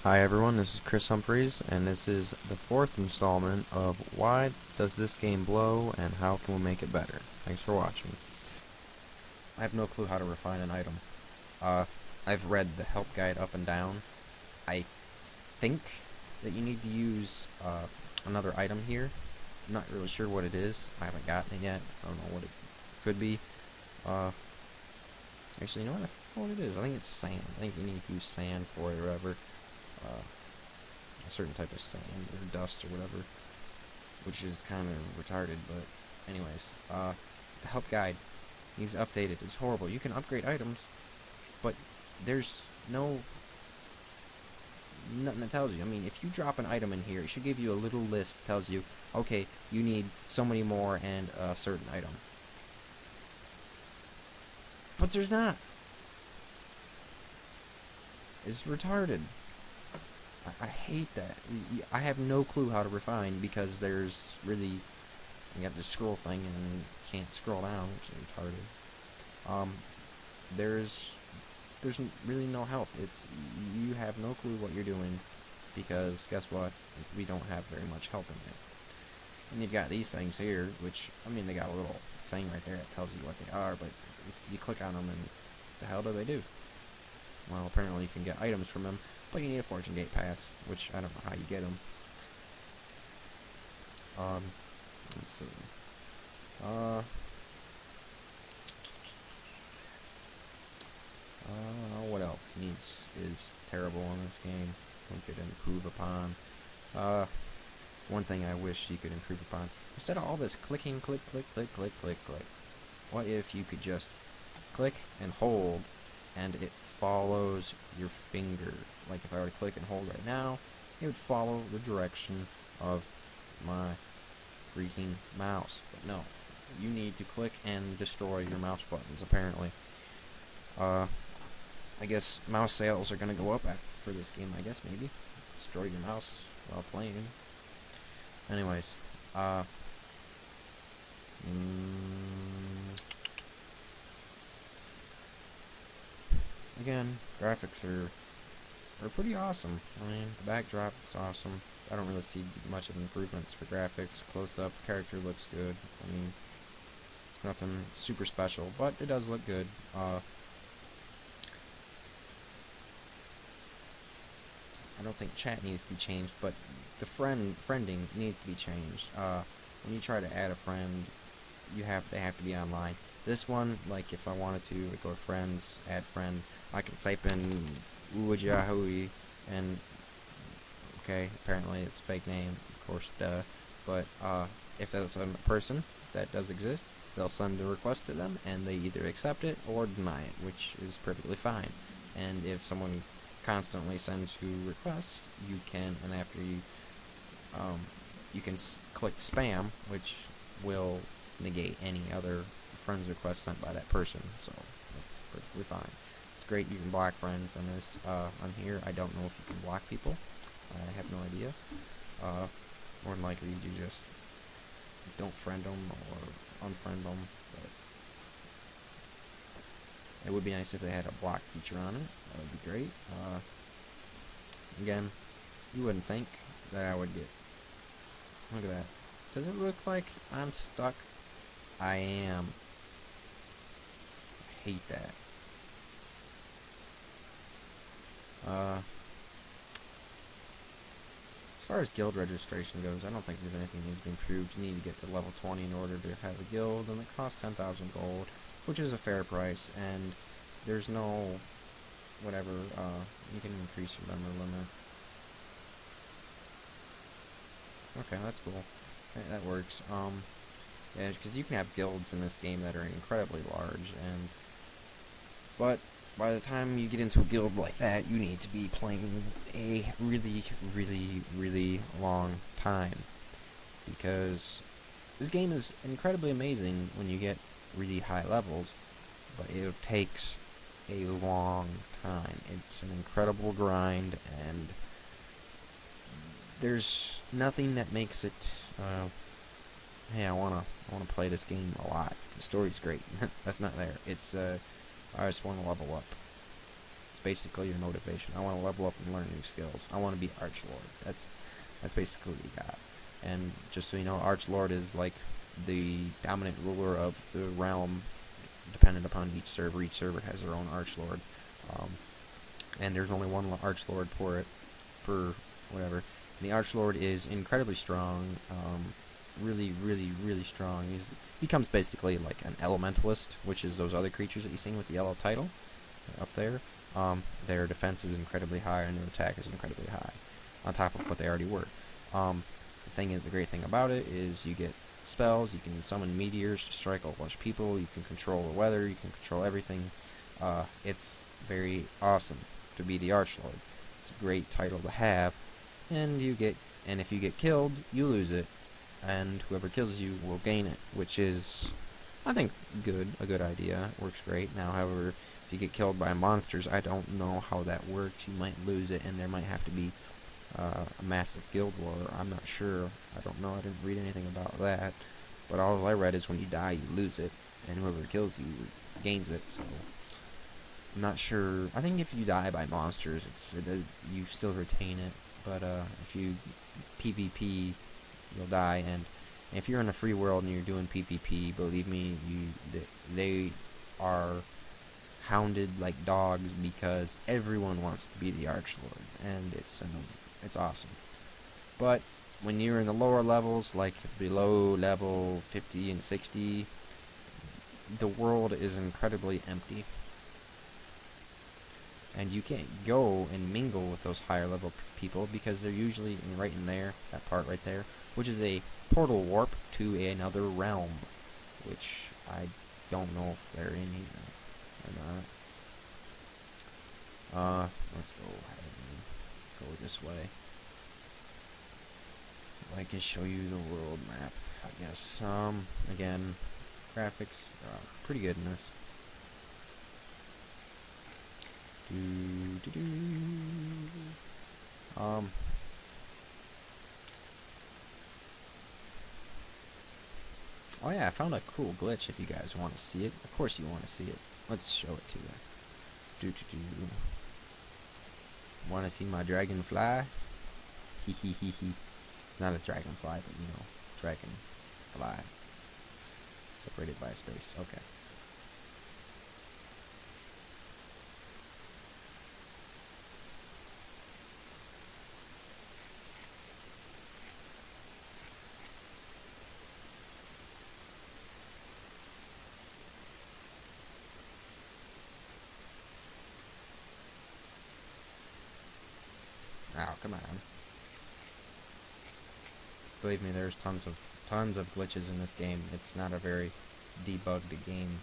Hi everyone, this is Chris Humphreys, and this is the fourth installment of Why Does This Game Blow and How Can We Make It Better? Thanks for watching. I have no clue how to refine an item. Uh, I've read the help guide up and down. I think that you need to use another item here. I'm not really sure what it is. I haven't gotten it yet. I don't know what it could be. Actually, you know what? I don't know what it is. I think it's sand. I think you need to use sand for it or whatever. A certain type of sand or dust or whatever, which is kind of retarded, but anyways, the help guide needs updated. It's horrible. You can upgrade items, but there's nothing that tells you. I mean, if you drop an item in here, it should give you a little list that tells you, okay, you need so many more and a certain item. But there's not. It's retarded. I hate that. I have no clue how to refine because there's really, you got the scroll thing and you can't scroll down, which is retarded. There's really no help. It's, you have no clue what you're doing because guess what? We don't have very much help in it. And you've got these things here, which, I mean, they got a little thing right there that tells you what they are, but if you click on them and the hell do they do? Well, apparently you can get items from them, but you need a Fortune Gate Pass, which I don't know how you get them. Let's see. What else is terrible in this game? We could improve upon. One thing I wish you could improve upon. Instead of all this clicking, click, click, click, click, click, click. What if you could just click and hold, and it follows your finger? Like if I were to click and hold right now, it would follow the direction of my freaking mouse. But no, you need to click and destroy your mouse buttons, apparently. I guess mouse sales are gonna go up for this game, I guess, maybe. Destroy your mouse while playing. Anyways, again, graphics are pretty awesome. I mean, the backdrop is awesome. I don't really see much of improvements for graphics. Close up, character looks good. I mean, it's nothing super special, but it does look good. I don't think chat needs to be changed, but the friending needs to be changed. When you try to add a friend, they have to be online. This one, like if I wanted to go to friends, add friend, I can type in Uwajahui, and okay, apparently it's a fake name, of course, duh. But if that's a person that does exist, they'll send a request to them, and they either accept it or deny it, which is perfectly fine. And if someone constantly sends you requests, you can, and after you can click spam, which will negate any other friends requests sent by that person, so that's perfectly fine. It's great you can block friends on this, on here. I don't know if you can block people. I have no idea. More than likely you just don't friend them or unfriend them, but it would be nice if they had a block feature on it. That would be great. Again, you wouldn't think that I would get... Look at that. Does it look like I'm stuck? I am. I hate that. As far as guild registration goes, I don't think there's anything that needs to be improved. You need to get to level 20 in order to have a guild, and it costs 10,000 gold, which is a fair price, and there's no whatever, you can increase your member limit. Okay, that's cool. Okay, that works. Yeah, because you can have guilds in this game that are incredibly large, but by the time you get into a guild like that, you need to be playing a really, really, really long time, because this game is incredibly amazing when you get really high levels, but it takes a long time. It's an incredible grind, and there's nothing that makes it, hey, I wanna play this game a lot. The story's great. That's not there. It's, I just wanna level up. It's basically your motivation. I want to level up and learn new skills. I want to be Archlord. That's basically what you got. And just so you know, Archlord is like the dominant ruler of the realm, dependent upon each server. Each server has their own Archlord, and there's only one Archlord per whatever. And the Archlord is incredibly strong, really, really, really strong. He becomes basically like an elementalist, which is those other creatures that you seen with the yellow title up there. Their defense is incredibly high, and their attack is incredibly high, on top of what they already were. The great thing about it is you get spells, you can summon meteors to strike a whole bunch of people, you can control the weather, you can control everything. It's very awesome to be the Archlord. It's a great title to have, and if you get killed, you lose it, and whoever kills you will gain it, which is, I think, a good idea. It works great. Now, however, if you get killed by monsters, I don't know how that works. You might lose it, and there might have to be a massive guild war. I'm not sure. I don't know. I didn't read anything about that. But all I read is when you die, you lose it, and whoever kills you gains it. So I'm not sure. I think if you die by monsters, you still retain it. But if you PvP, you'll die. And if you're in a free world and you're doing PvP, believe me, they are hounded like dogs because everyone wants to be the Archlord, and it's awesome. But when you're in the lower levels, like below level 50 and 60, the world is incredibly empty, and you can't go and mingle with those higher level people because they're usually right in there, that part right there, which is a portal warp to another realm, which I don't know if they're in either or not. Let's go ahead and go this way. I can show you the world map, I guess. Again, graphics are pretty good in this. Oh yeah, I found a cool glitch if you guys want to see it. Of course you want to see it. Let's show it to you. Want to see my dragonfly? Hee hee hee hee. Not a dragonfly, but you know, dragonfly. Separated by space. Okay. Oh, come on. Believe me, there's tons of glitches in this game. It's not a very debugged game.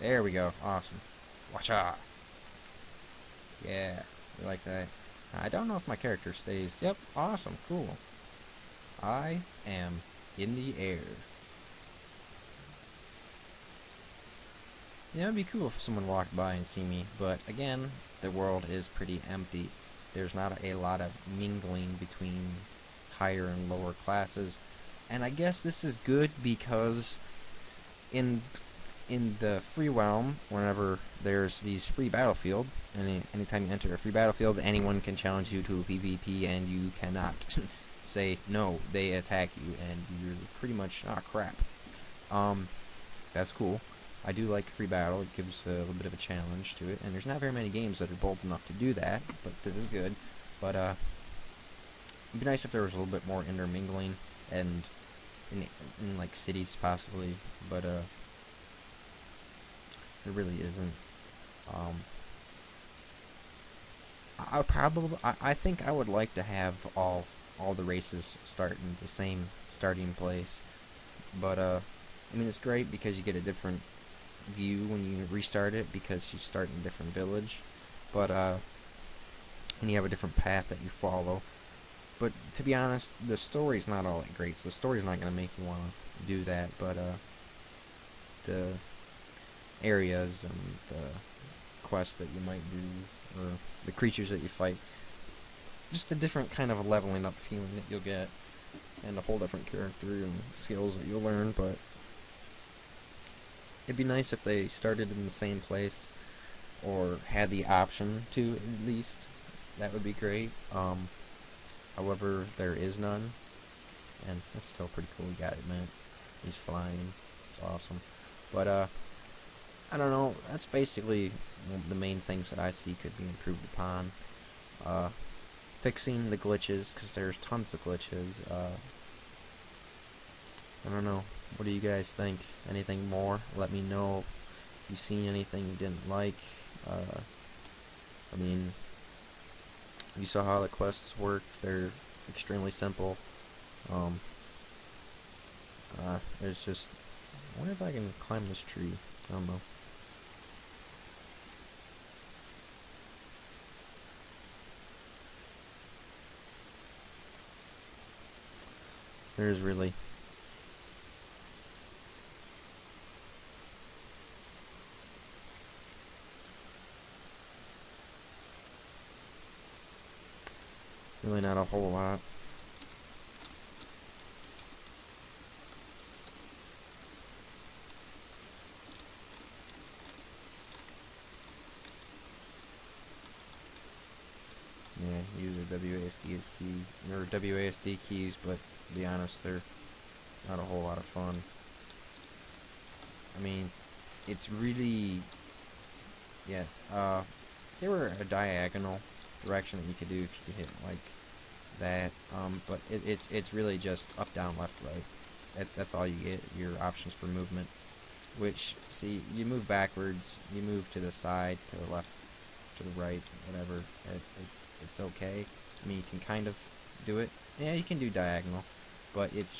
There we go. Awesome. Watch out. Yeah, we like that. I don't know if my character stays. Yep, awesome, cool. I am in the air. Yeah, it'd be cool if someone walked by and see me, but again, the world is pretty empty. There's not a lot of mingling between higher and lower classes, and I guess this is good because in the free realm, whenever there's these free battlefield, anytime you enter a free battlefield, anyone can challenge you to a PvP, and you cannot say no. They attack you, and you're pretty much crap. That's cool. I do like free battle. It gives a little bit of a challenge to it, and there's not very many games that are bold enough to do that, but this is good. But it'd be nice if there was a little bit more intermingling, and in like cities possibly, but there really isn't. I think I would like to have all the races start in the same starting place, but I mean, it's great because you get a different view when you restart it because you start in a different village, but and you have a different path that you follow. But to be honest, the story's not all that great, so the story's not going to make you want to do that, but the areas and the quests that you might do, or the creatures that you fight, just a different kind of a leveling up feeling that you'll get, and a whole different character and skills that you'll learn. But It'd be nice if they started in the same place or had the option to at least. That would be great. However, there is none, and it's still pretty cool. We got it, man. He's flying. It's awesome. But I don't know. That's basically the main things that I see could be improved upon. Uh, Fixing the glitches, because there's tons of glitches. I don't know. What do you guys think? Anything more? Let me know if you've seen anything you didn't like. I mean, you saw how the quests work. They're extremely simple. Um, there's just... I wonder if I can climb this tree. I don't know. There's really... really not a whole lot. Yeah, use their WASD keys, or WASD keys, but to be honest, they're not a whole lot of fun. I mean, it's really, yeah, if there were a diagonal direction that you could do if you could hit like that, but it's really just up, down, left, right. That's all you get, your options for movement. Which, see, you move backwards, you move to the side, to the left, to the right, whatever. It's okay. I mean, you can kind of do it. Yeah, you can do diagonal, but it's